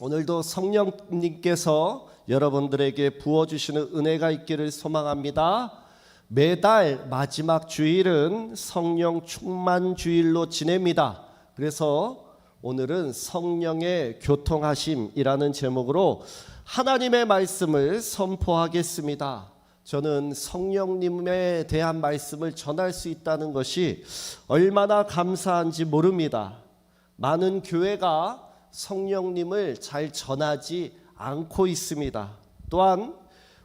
오늘도 성령님께서 여러분들에게 부어주시는 은혜가 있기를 소망합니다. 매달 마지막 주일은 성령 충만 주일로 지냅니다. 그래서 오늘은 성령의 교통하심이라는 제목으로 하나님의 말씀을 선포하겠습니다. 저는 성령님에 대한 말씀을 전할 수 있다는 것이 얼마나 감사한지 모릅니다. 많은 교회가 성령님을 잘 전하지 않고 있습니다. 또한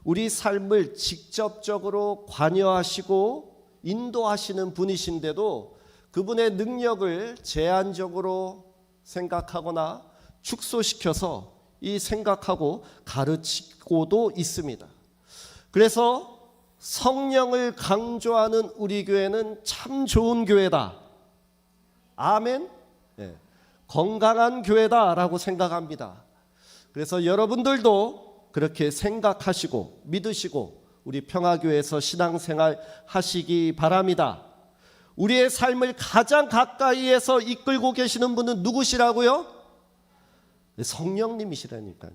우리 삶을 직접적으로 관여하시고 인도하시는 분이신데도 그분의 능력을 제한적으로 생각하거나 축소시켜서 이 생각하고 가르치고도 있습니다. 그래서 성령을 강조하는 우리 교회는 참 좋은 교회다. 아멘. 네. 건강한 교회다라고 생각합니다. 그래서 여러분들도 그렇게 생각하시고 믿으시고 우리 평화교회에서 신앙생활 하시기 바랍니다. 우리의 삶을 가장 가까이에서 이끌고 계시는 분은 누구시라고요? 성령님이시라니까요.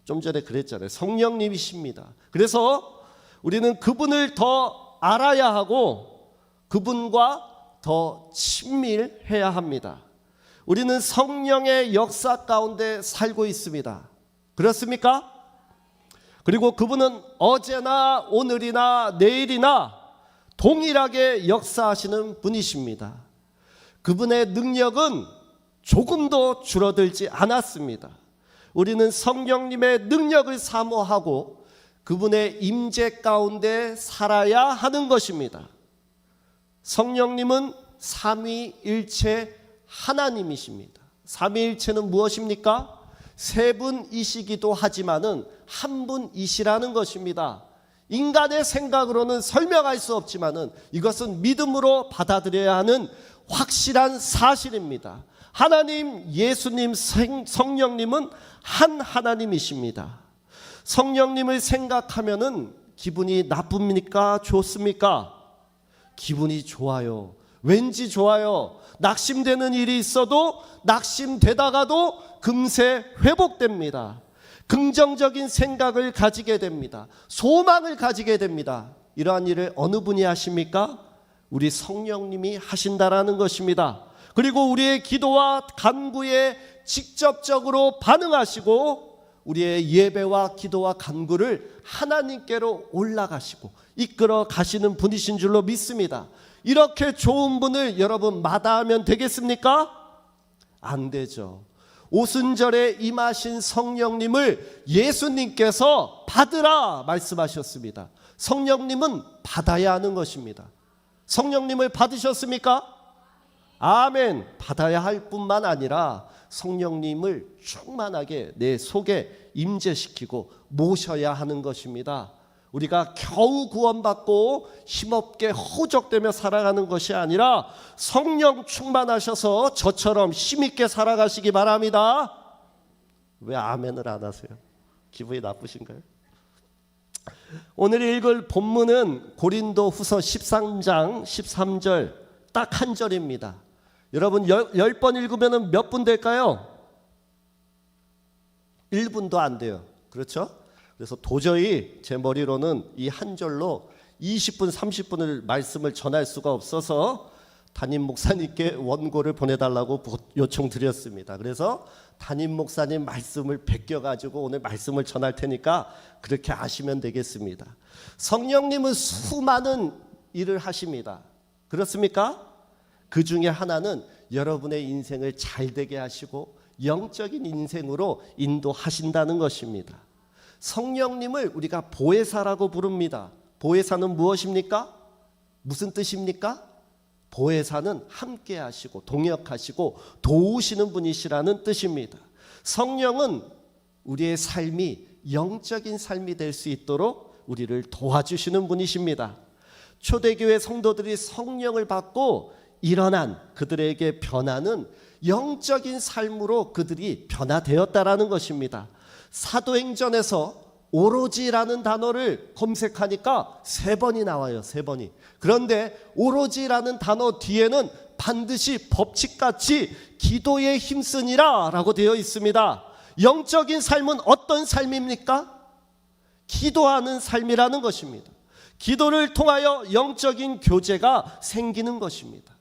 좀 전에 그랬잖아요. 성령님이십니다. 그래서 우리는 그분을 더 알아야 하고 그분과 더 친밀해야 합니다. 우리는 성령의 역사 가운데 살고 있습니다. 그렇습니까? 그리고 그분은 어제나 오늘이나 내일이나 동일하게 역사하시는 분이십니다. 그분의 능력은 조금도 줄어들지 않았습니다. 우리는 성령님의 능력을 사모하고 그분의 임재 가운데 살아야 하는 것입니다. 성령님은 삼위일체 하나님이십니다. 삼위일체는 무엇입니까? 세 분이시기도 하지만은 한 분이시라는 것입니다. 인간의 생각으로는 설명할 수 없지만은 이것은 믿음으로 받아들여야 하는 확실한 사실입니다. 하나님, 예수님, 성령님은 한 하나님이십니다. 성령님을 생각하면은 기분이 나쁩니까? 좋습니까? 기분이 좋아요. 왠지 좋아요. 낙심되는 일이 있어도 낙심되다가도 금세 회복됩니다. 긍정적인 생각을 가지게 됩니다. 소망을 가지게 됩니다. 이러한 일을 어느 분이 하십니까? 우리 성령님이 하신다라는 것입니다. 그리고 우리의 기도와 간구에 직접적으로 반응하시고 우리의 예배와 기도와 간구를 하나님께로 올라가시고 이끌어 가시는 분이신 줄로 믿습니다. 이렇게 좋은 분을 여러분 마다하면 되겠습니까? 안 되죠. 오순절에 임하신 성령님을 예수님께서 받으라 말씀하셨습니다. 성령님은 받아야 하는 것입니다. 성령님을 받으셨습니까? 아멘. 받아야 할 뿐만 아니라 성령님을 충만하게 내 속에 임재시키고 모셔야 하는 것입니다. 우리가 겨우 구원받고 힘없게 허우적대며 살아가는 것이 아니라 성령 충만하셔서 저처럼 힘있게 살아가시기 바랍니다. 왜 아멘을 안 하세요? 기분이 나쁘신가요? 오늘 읽을 본문은 고린도 후서 13장 13절 딱 한 절입니다. 여러분 10번 읽으면 몇 분 될까요? 1분도 안 돼요. 그렇죠? 그래서 도저히 제 머리로는 이 한 절로 20분, 30분을 말씀을 전할 수가 없어서 담임 목사님께 원고를 보내달라고 요청드렸습니다. 그래서 담임 목사님 말씀을 베껴가지고 오늘 말씀을 전할 테니까 그렇게 아시면 되겠습니다. 성령님은 수많은 일을 하십니다. 그렇습니까? 그 중에 하나는 여러분의 인생을 잘되게 하시고 영적인 인생으로 인도하신다는 것입니다. 성령님을 우리가 보혜사라고 부릅니다. 보혜사는 무엇입니까? 무슨 뜻입니까? 보혜사는 함께 하시고 동역하시고 도우시는 분이시라는 뜻입니다. 성령은 우리의 삶이 영적인 삶이 될 수 있도록 우리를 도와주시는 분이십니다. 초대교회 성도들이 성령을 받고 일어난 그들에게 변화는 영적인 삶으로 그들이 변화되었다라는 것입니다. 사도행전에서 오로지라는 단어를 검색하니까 3번이 나와요. 3번이. 그런데 오로지라는 단어 뒤에는 반드시 법칙같이 기도에 힘쓰니라 라고 되어 있습니다. 영적인 삶은 어떤 삶입니까? 기도하는 삶이라는 것입니다. 기도를 통하여 영적인 교제가 생기는 것입니다.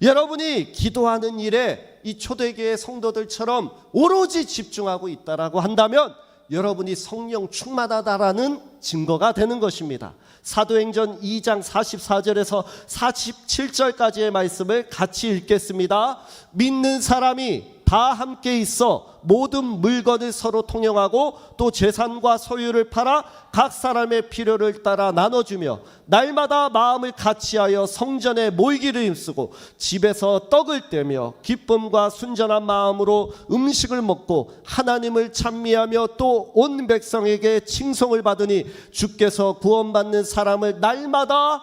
여러분이 기도하는 일에 이 초대교회 성도들처럼 오로지 집중하고 있다라고 한다면 여러분이 성령 충만하다라는 증거가 되는 것입니다. 사도행전 2장 44절에서 47절까지의 말씀을 같이 읽겠습니다. 믿는 사람이 다 함께 있어 모든 물건을 서로 통용하고 또 재산과 소유를 팔아 각 사람의 필요를 따라 나눠주며 날마다 마음을 같이하여 성전에 모이기를 힘쓰고 집에서 떡을 떼며 기쁨과 순전한 마음으로 음식을 먹고 하나님을 찬미하며 또 온 백성에게 칭송을 받으니 주께서 구원받는 사람을 날마다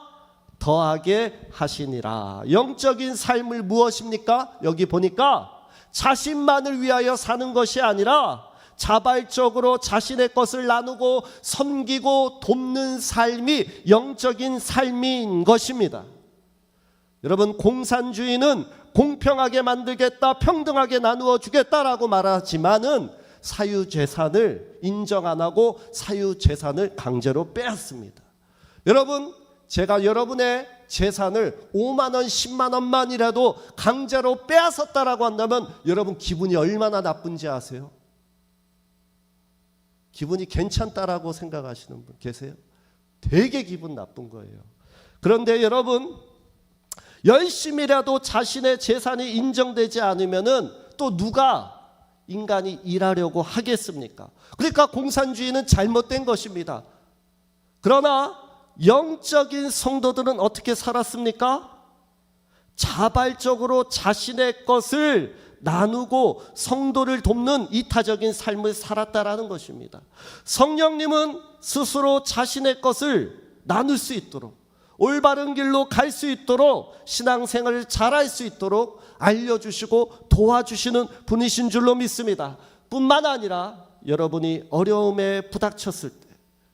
더하게 하시니라. 영적인 삶을 무엇입니까? 여기 보니까 자신만을 위하여 사는 것이 아니라 자발적으로 자신의 것을 나누고 섬기고 돕는 삶이 영적인 삶인 것입니다. 여러분, 공산주의는 공평하게 만들겠다, 평등하게 나누어 주겠다라고 말하지만은 사유재산을 인정 안 하고 사유재산을 강제로 빼앗습니다. 여러분, 제가 여러분의 재산을 5만 원, 10만 원만이라도 강제로 빼앗았다라고 한다면 여러분 기분이 얼마나 나쁜지 아세요? 기분이 괜찮다라고 생각하시는 분 계세요? 되게 기분 나쁜 거예요. 그런데 여러분, 열심히라도 자신의 재산이 인정되지 않으면은 또 누가 인간이 일하려고 하겠습니까? 그러니까 공산주의는 잘못된 것입니다. 그러나 영적인 성도들은 어떻게 살았습니까? 자발적으로 자신의 것을 나누고 성도를 돕는 이타적인 삶을 살았다라는 것입니다. 성령님은 스스로 자신의 것을 나눌 수 있도록, 올바른 길로 갈 수 있도록, 신앙생활을 잘할 수 있도록 알려주시고 도와주시는 분이신 줄로 믿습니다. 뿐만 아니라 여러분이 어려움에 부닥쳤을 때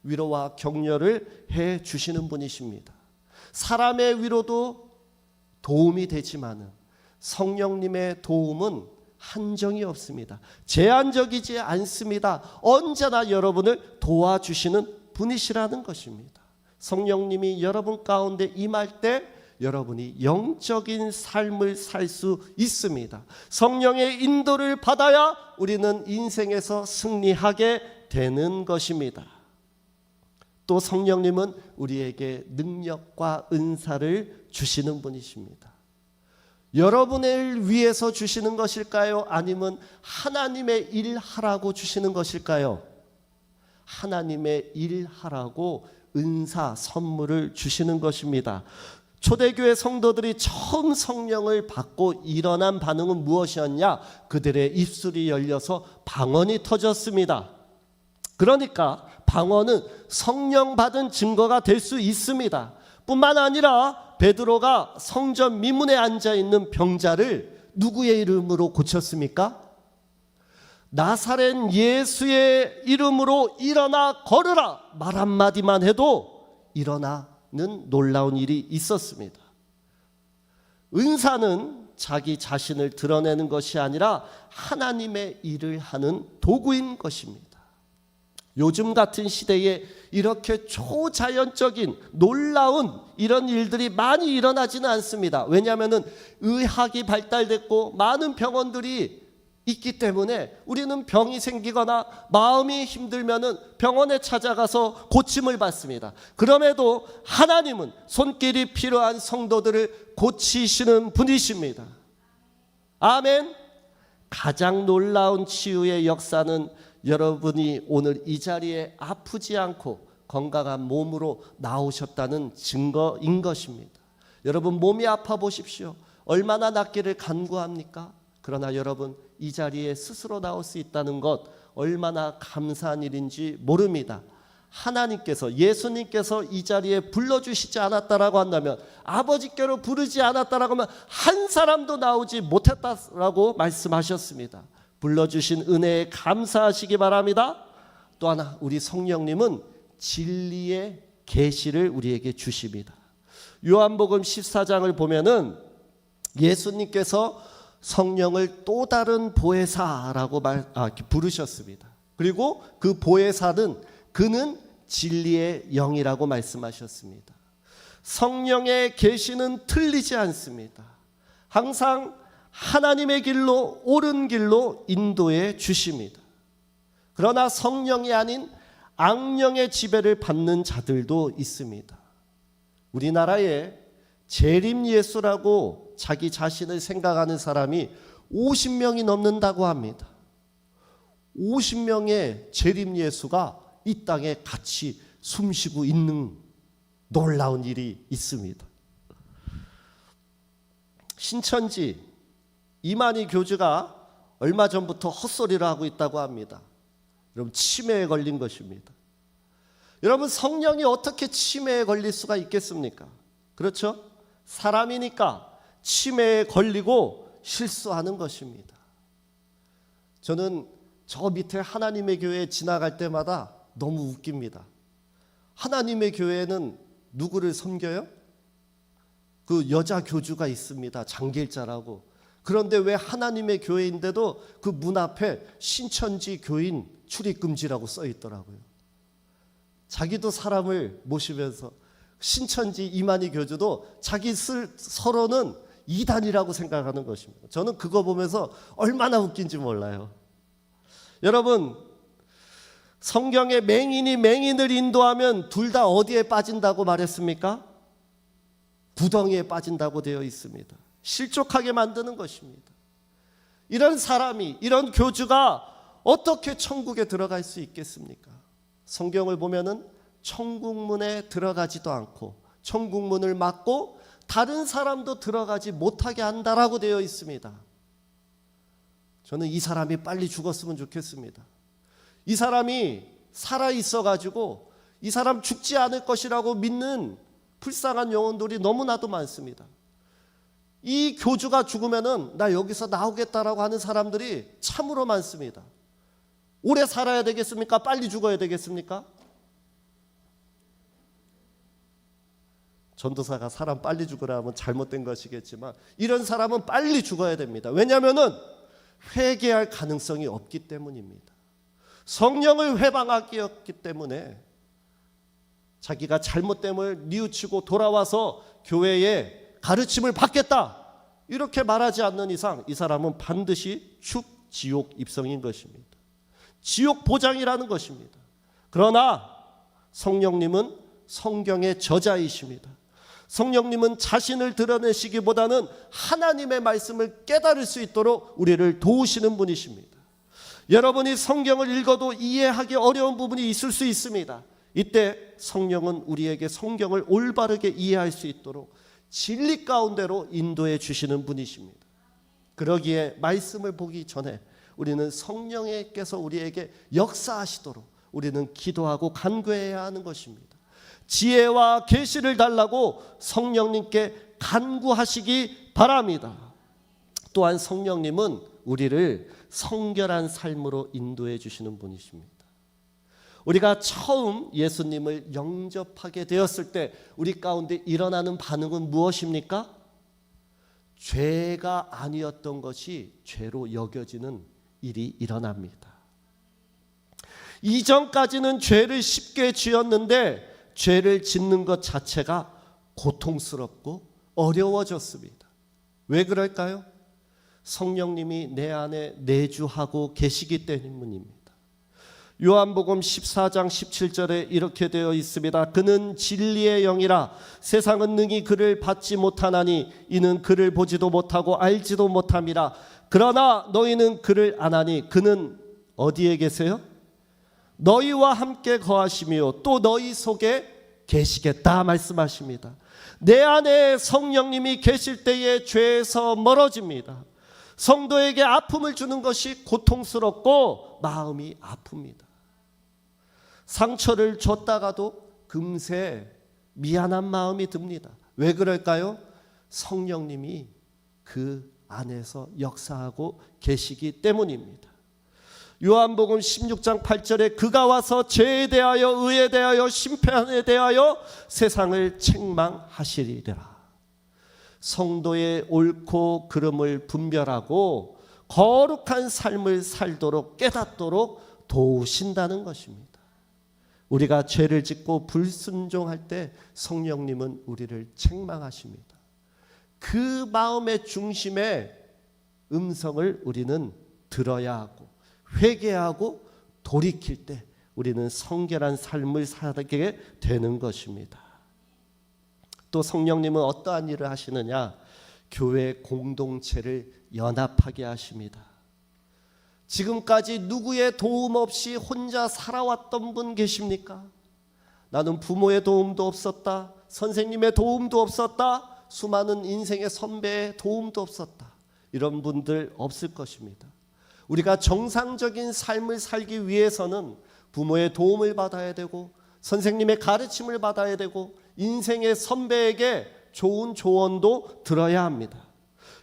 위로와 격려를 해 주시는 분이십니다. 사람의 위로도 도움이 되지만은 성령님의 도움은 한정이 없습니다. 제한적이지 않습니다. 언제나 여러분을 도와주시는 분이시라는 것입니다. 성령님이 여러분 가운데 임할 때 여러분이 영적인 삶을 살 수 있습니다. 성령의 인도를 받아야 우리는 인생에서 승리하게 되는 것입니다. 또 성령님은 우리에게 능력과 은사를 주시는 분이십니다. 여러분을 위해서 주시는 것일까요? 아니면 하나님의 일하라고 주시는 것일까요? 하나님의 일하라고 은사, 선물을 주시는 것입니다. 초대교회 성도들이 처음 성령을 받고 일어난 반응은 무엇이었냐? 그들의 입술이 열려서 방언이 터졌습니다. 그러니까 방언은 성령 받은 증거가 될 수 있습니다. 뿐만 아니라 베드로가 성전 미문에 앉아있는 병자를 누구의 이름으로 고쳤습니까? 나사렛 예수의 이름으로 일어나 걸으라 말 한마디만 해도 일어나는 놀라운 일이 있었습니다. 은사는 자기 자신을 드러내는 것이 아니라 하나님의 일을 하는 도구인 것입니다. 요즘 같은 시대에 이렇게 초자연적인 놀라운 이런 일들이 많이 일어나지는 않습니다. 왜냐하면 의학이 발달됐고 많은 병원들이 있기 때문에 우리는 병이 생기거나 마음이 힘들면은 병원에 찾아가서 고침을 받습니다. 그럼에도 하나님은 손길이 필요한 성도들을 고치시는 분이십니다. 아멘. 가장 놀라운 치유의 역사는 여러분이 오늘 이 자리에 아프지 않고 건강한 몸으로 나오셨다는 증거인 것입니다. 여러분 몸이 아파 보십시오. 얼마나 낫기를 간구합니까? 그러나 여러분 이 자리에 스스로 나올 수 있다는 것 얼마나 감사한 일인지 모릅니다. 하나님께서 예수님께서 이 자리에 불러주시지 않았다라고 한다면 아버지께로 부르지 않았다라고 하면 한 사람도 나오지 못했다라고 말씀하셨습니다. 불러주신 은혜에 감사하시기 바랍니다. 또 하나 우리 성령님은 진리의 계시를 우리에게 주십니다. 요한복음 14장을 보면은 예수님께서 성령을 또 다른 보혜사라고 부르셨습니다. 그리고 그 보혜사는 그는 진리의 영이라고 말씀하셨습니다. 성령의 계시는 틀리지 않습니다. 항상 하나님의 길로, 옳은 길로 인도해 주십니다. 그러나 성령이 아닌 악령의 지배를 받는 자들도 있습니다. 우리나라에 재림 예수라고 자기 자신을 생각하는 사람이 50명이 넘는다고 합니다. 50명의 재림 예수가 이 땅에 같이 숨쉬고 있는 놀라운 일이 있습니다. 신천지 이만희 교주가 얼마 전부터 헛소리를 하고 있다고 합니다. 여러분, 치매에 걸린 것입니다. 여러분, 성령이 어떻게 치매에 걸릴 수가 있겠습니까? 그렇죠? 사람이니까 치매에 걸리고 실수하는 것입니다. 저는 저 밑에 하나님의 교회에 지나갈 때마다 너무 웃깁니다. 하나님의 교회는 누구를 섬겨요? 그 여자 교주가 있습니다. 장길자라고. 그런데 왜 하나님의 교회인데도 그 문 앞에 신천지 교인 출입금지라고 써 있더라고요. 자기도 사람을 모시면서, 신천지 이만희 교주도 자기 서로는 이단이라고 생각하는 것입니다. 저는 그거 보면서 얼마나 웃긴지 몰라요. 여러분, 성경에 맹인이 맹인을 인도하면 둘 다 어디에 빠진다고 말했습니까? 구덩이에 빠진다고 되어 있습니다. 실족하게 만드는 것입니다. 이런 사람이, 이런 교주가 어떻게 천국에 들어갈 수 있겠습니까? 성경을 보면은 천국문에 들어가지도 않고 천국문을 막고 다른 사람도 들어가지 못하게 한다라고 되어 있습니다. 저는 이 사람이 빨리 죽었으면 좋겠습니다. 이 사람이 살아있어가지고 이 사람 죽지 않을 것이라고 믿는 불쌍한 영혼들이 너무나도 많습니다. 이 교주가 죽으면은 나 여기서 나오겠다라고 하는 사람들이 참으로 많습니다. 오래 살아야 되겠습니까? 빨리 죽어야 되겠습니까? 전도사가 사람 빨리 죽으라 하면 잘못된 것이겠지만 이런 사람은 빨리 죽어야 됩니다. 왜냐하면은 회개할 가능성이 없기 때문입니다. 성령을 회방하기 없기 때문에 자기가 잘못됨을 뉘우치고 돌아와서 교회에 가르침을 받겠다 이렇게 말하지 않는 이상 이 사람은 반드시 지옥 입성인 것입니다. 지옥 보장이라는 것입니다. 그러나 성령님은 성경의 저자이십니다. 성령님은 자신을 드러내시기보다는 하나님의 말씀을 깨달을 수 있도록 우리를 도우시는 분이십니다. 여러분이 성경을 읽어도 이해하기 어려운 부분이 있을 수 있습니다. 이때 성령은 우리에게 성경을 올바르게 이해할 수 있도록 진리 가운데로 인도해 주시는 분이십니다. 그러기에 말씀을 보기 전에 우리는 성령께서 우리에게 역사하시도록 우리는 기도하고 간구해야 하는 것입니다. 지혜와 계시를 달라고 성령님께 간구하시기 바랍니다. 또한 성령님은 우리를 성결한 삶으로 인도해 주시는 분이십니다. 우리가 처음 예수님을 영접하게 되었을 때 우리 가운데 일어나는 반응은 무엇입니까? 죄가 아니었던 것이 죄로 여겨지는 일이 일어납니다. 이전까지는 죄를 쉽게 지었는데 죄를 짓는 것 자체가 고통스럽고 어려워졌습니다. 왜 그럴까요? 성령님이 내 안에 내주하고 계시기 때문입니다. 요한복음 14장 17절에 이렇게 되어 있습니다. 그는 진리의 영이라 세상은 능히 그를 받지 못하나니 이는 그를 보지도 못하고 알지도 못함이라. 그러나 너희는 그를 아나니 그는 어디에 계세요? 너희와 함께 거하시며 또 너희 속에 계시겠다 말씀하십니다. 내 안에 성령님이 계실 때에 죄에서 멀어집니다. 성도에게 아픔을 주는 것이 고통스럽고 마음이 아픕니다. 상처를 줬다가도 금세 미안한 마음이 듭니다. 왜 그럴까요? 성령님이 그 안에서 역사하고 계시기 때문입니다. 요한복음 16장 8절에 그가 와서 죄에 대하여 의에 대하여 심판에 대하여 세상을 책망하시리라. 성도의 옳고 그름을 분별하고 거룩한 삶을 살도록 깨닫도록 도우신다는 것입니다. 우리가 죄를 짓고 불순종할 때 성령님은 우리를 책망하십니다. 그 마음의 중심에 음성을 우리는 들어야 하고 회개하고 돌이킬 때 우리는 성결한 삶을 살게 되는 것입니다. 또 성령님은 어떠한 일을 하시느냐? 교회 공동체를 연합하게 하십니다. 지금까지 누구의 도움 없이 혼자 살아왔던 분 계십니까? 나는 부모의 도움도 없었다. 선생님의 도움도 없었다. 수많은 인생의 선배의 도움도 없었다. 이런 분들 없을 것입니다. 우리가 정상적인 삶을 살기 위해서는 부모의 도움을 받아야 되고 선생님의 가르침을 받아야 되고 인생의 선배에게 좋은 조언도 들어야 합니다.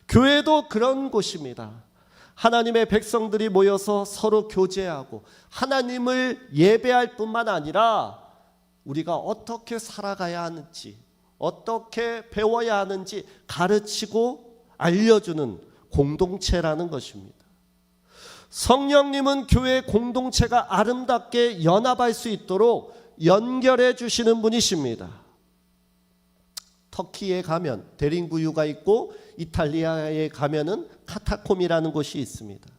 교회도 그런 곳입니다. 하나님의 백성들이 모여서 서로 교제하고 하나님을 예배할 뿐만 아니라 우리가 어떻게 살아가야 하는지, 어떻게 배워야 하는지 가르치고 알려주는 공동체라는 것입니다. 성령님은 교회 공동체가 아름답게 연합할 수 있도록 연결해 주시는 분이십니다. 터키에 가면 대림구유가 있고 이탈리아에 가면은 카타콤이라는 곳이 있습니다.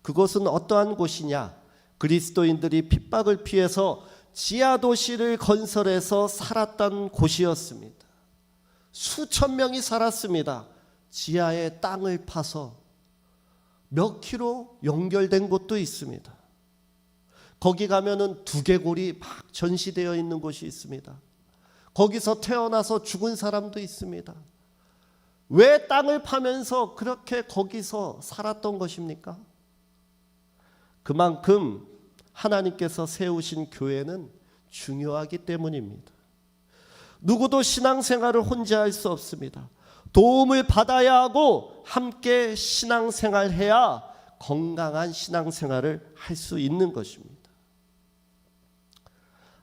그곳은 어떠한 곳이냐? 그리스도인들이 핍박을 피해서 지하도시를 건설해서 살았던 곳이었습니다. 수천 명이 살았습니다. 지하에 땅을 파서 몇 킬로 연결된 곳도 있습니다. 거기 가면은 두개골이 막 전시되어 있는 곳이 있습니다. 거기서 태어나서 죽은 사람도 있습니다. 왜 땅을 파면서 그렇게 거기서 살았던 것입니까? 그만큼 하나님께서 세우신 교회는 중요하기 때문입니다. 누구도 신앙생활을 혼자 할 수 없습니다. 도움을 받아야 하고 함께 신앙생활해야 건강한 신앙생활을 할 수 있는 것입니다.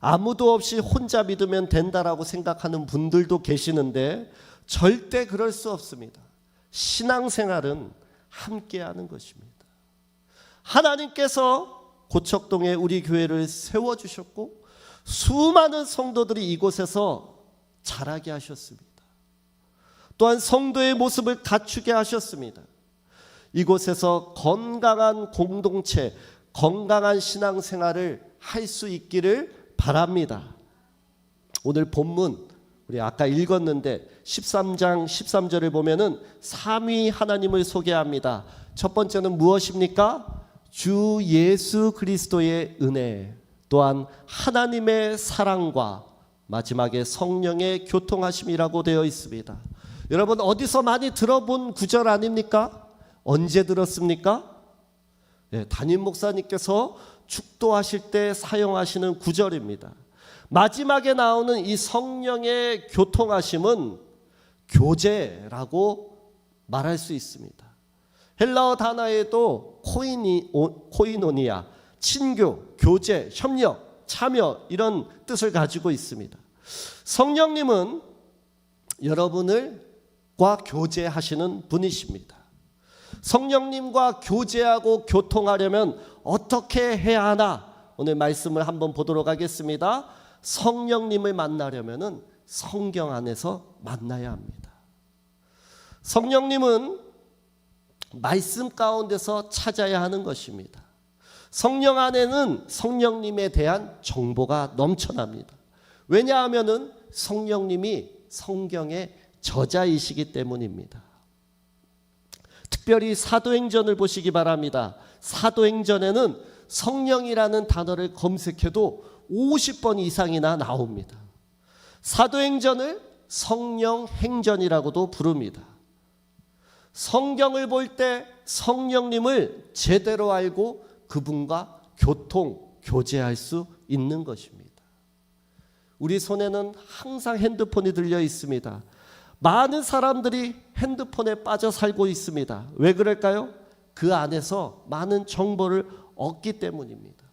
아무도 없이 혼자 믿으면 된다라고 생각하는 분들도 계시는데 절대 그럴 수 없습니다. 신앙생활은 함께하는 것입니다. 하나님께서 고척동에 우리 교회를 세워주셨고 수많은 성도들이 이곳에서 자라게 하셨습니다. 또한 성도의 모습을 갖추게 하셨습니다. 이곳에서 건강한 공동체, 건강한 신앙생활을 할 수 있기를 바랍니다. 오늘 본문 우리 아까 읽었는데 13장 13절을 보면은 3위 하나님을 소개합니다. 첫 번째는 무엇입니까? 주 예수 그리스도의 은혜, 또한 하나님의 사랑과 마지막에 성령의 교통하심이라고 되어 있습니다. 여러분 어디서 많이 들어본 구절 아닙니까? 언제 들었습니까? 담임 목사님께서 축도하실 때 사용하시는 구절입니다. 마지막에 나오는 이 성령의 교통하심은 교제라고 말할 수 있습니다. 헬라어 단어에도 코이노니아, 친교, 교제, 협력, 참여 이런 뜻을 가지고 있습니다. 성령님은 여러분과 교제하시는 분이십니다. 성령님과 교제하고 교통하려면 어떻게 해야 하나? 오늘 말씀을 한번 보도록 하겠습니다. 성령님을 만나려면 성경 안에서 만나야 합니다. 성령님은 말씀 가운데서 찾아야 하는 것입니다. 성령 안에는 성령님에 대한 정보가 넘쳐납니다. 왜냐하면 성령님이 성경의 저자이시기 때문입니다. 특별히 사도행전을 보시기 바랍니다. 사도행전에는 성령이라는 단어를 검색해도 50번 이상이나 나옵니다. 사도행전을 성령행전이라고도 부릅니다. 성경을 볼 때 성령님을 제대로 알고 그분과 교제할 수 있는 것입니다. 우리 손에는 항상 핸드폰이 들려 있습니다. 많은 사람들이 핸드폰에 빠져 살고 있습니다. 왜 그럴까요? 그 안에서 많은 정보를 얻기 때문입니다.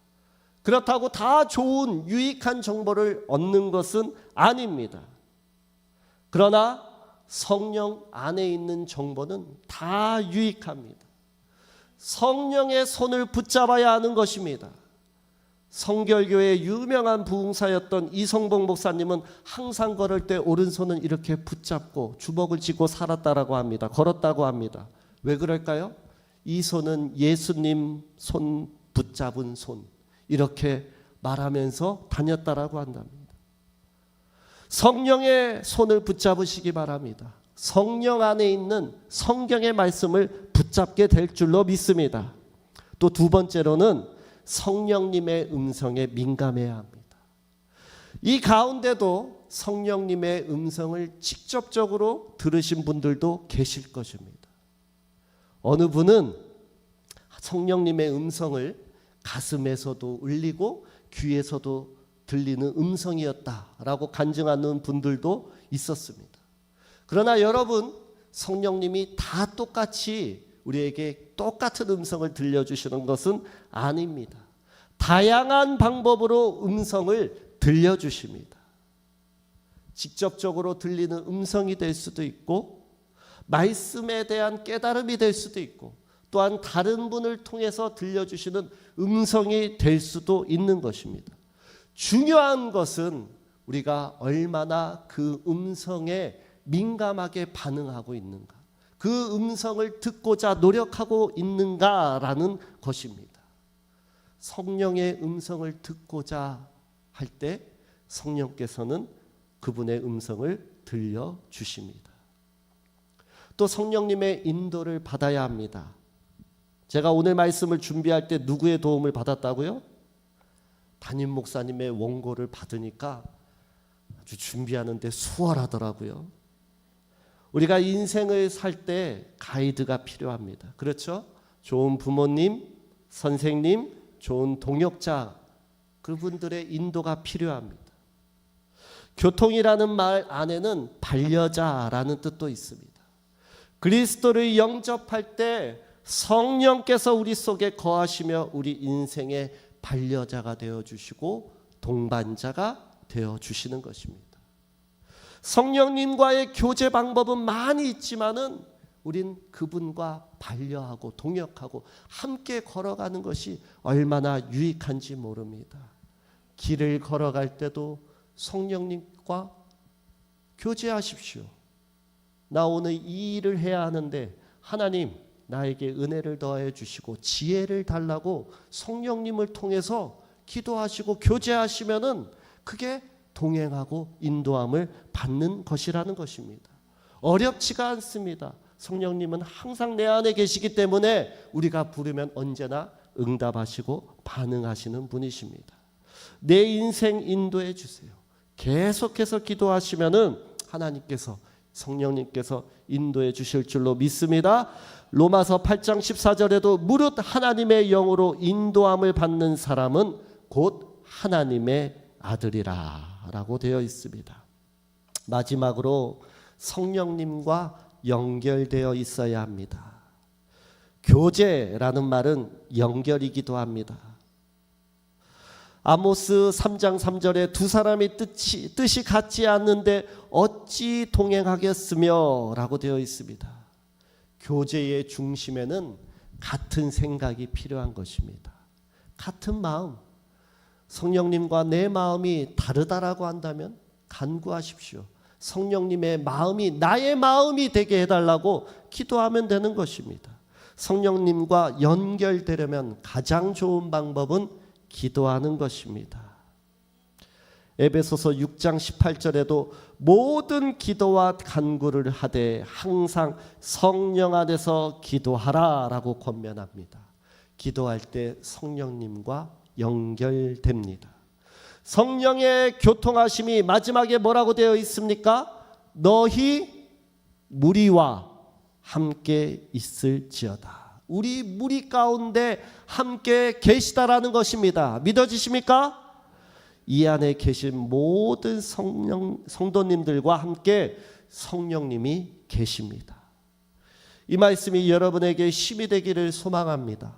그렇다고 다 좋은 유익한 정보를 얻는 것은 아닙니다. 그러나 성령 안에 있는 정보는 다 유익합니다. 성령의 손을 붙잡아야 하는 것입니다. 성결교의 유명한 부흥사였던 이성봉 목사님은 항상 걸을 때 오른손은 이렇게 붙잡고 주먹을 쥐고 살았다라고 합니다. 걸었다고 합니다. 왜 그럴까요? 이 손은 예수님 손 붙잡은 손, 이렇게 말하면서 다녔다라고 한답니다. 성령의 손을 붙잡으시기 바랍니다. 성령 안에 있는 성경의 말씀을 붙잡게 될 줄로 믿습니다. 또 두 번째로는 성령님의 음성에 민감해야 합니다. 이 가운데도 성령님의 음성을 직접적으로 들으신 분들도 계실 것입니다. 어느 분은 성령님의 음성을 가슴에서도 울리고 귀에서도 들리는 음성이었다라고 간증하는 분들도 있었습니다. 그러나 여러분, 성령님이 다 똑같이 우리에게 똑같은 음성을 들려주시는 것은 아닙니다. 다양한 방법으로 음성을 들려주십니다. 직접적으로 들리는 음성이 될 수도 있고, 말씀에 대한 깨달음이 될 수도 있고, 또한 다른 분을 통해서 들려주시는 음성이 될 수도 있는 것입니다. 중요한 것은 우리가 얼마나 그 음성에 민감하게 반응하고 있는가, 그 음성을 듣고자 노력하고 있는가라는 것입니다. 성령의 음성을 듣고자 할 때 성령께서는 그분의 음성을 들려주십니다. 또 성령님의 인도를 받아야 합니다. 제가 오늘 말씀을 준비할 때 누구의 도움을 받았다고요? 담임 목사님의 원고를 받으니까 아주 준비하는데 수월하더라고요. 우리가 인생을 살 때 가이드가 필요합니다. 그렇죠? 좋은 부모님, 선생님, 좋은 동역자, 그분들의 인도가 필요합니다. 교통이라는 말 안에는 반려자라는 뜻도 있습니다. 그리스도를 영접할 때 성령께서 우리 속에 거하시며 우리 인생의 반려자가 되어주시고 동반자가 되어주시는 것입니다. 성령님과의 교제 방법은 많이 있지만은 우린 그분과 반려하고 동역하고 함께 걸어가는 것이 얼마나 유익한지 모릅니다. 길을 걸어갈 때도 성령님과 교제하십시오. 나 오늘 이 일을 해야 하는데 하나님 나에게 은혜를 더해 주시고 지혜를 달라고 성령님을 통해서 기도하시고 교제하시면은 그게 동행하고 인도함을 받는 것이라는 것입니다. 어렵지가 않습니다. 성령님은 항상 내 안에 계시기 때문에 우리가 부르면 언제나 응답하시고 반응하시는 분이십니다. 내 인생 인도해 주세요. 계속해서 기도하시면은 하나님께서 성령님께서 인도해 주실 줄로 믿습니다. 로마서 8장 14절에도 무릇 하나님의 영으로 인도함을 받는 사람은 곧 하나님의 아들이라 라고 되어 있습니다. 마지막으로 성령님과 연결되어 있어야 합니다. 교제라는 말은 연결이기도 합니다. 아모스 3장 3절에 두 사람이 뜻이 같지 않는데 어찌 동행하겠으며 라고 되어 있습니다. 교제의 중심에는 같은 생각이 필요한 것입니다. 같은 마음. 성령님과 내 마음이 다르다라고 한다면 간구하십시오. 성령님의 마음이 나의 마음이 되게 해달라고 기도하면 되는 것입니다. 성령님과 연결되려면 가장 좋은 방법은 기도하는 것입니다. 에베소서 6장 18절에도 모든 기도와 간구를 하되 항상 성령 안에서 기도하라 라고 권면합니다. 기도할 때 성령님과 연결됩니다. 성령의 교통하심이 마지막에 뭐라고 되어 있습니까? 너희 무리와 함께 있을지어다. 우리 무리 가운데 함께 계시다라는 것입니다. 믿어지십니까? 이 안에 계신 모든 성도님들과 함께 성령님이 계십니다. 이 말씀이 여러분에게 힘이 되기를 소망합니다.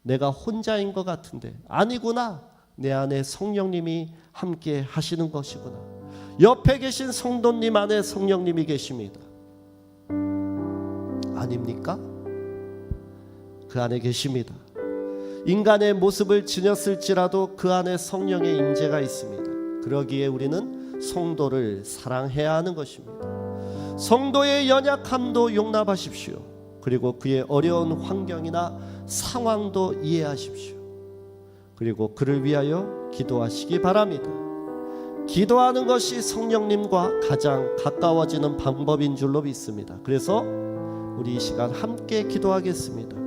내가 혼자인 것 같은데 아니구나. 내 안에 성령님이 함께 하시는 것이구나. 옆에 계신 성도님 안에 성령님이 계십니다. 아닙니까? 그 안에 계십니다. 인간의 모습을 지녔을지라도 그 안에 성령의 임재가 있습니다. 그러기에 우리는 성도를 사랑해야 하는 것입니다. 성도의 연약함도 용납하십시오. 그리고 그의 어려운 환경이나 상황도 이해하십시오. 그리고 그를 위하여 기도하시기 바랍니다. 기도하는 것이 성령님과 가장 가까워지는 방법인 줄로 믿습니다. 그래서 우리 이 시간 함께 기도하겠습니다.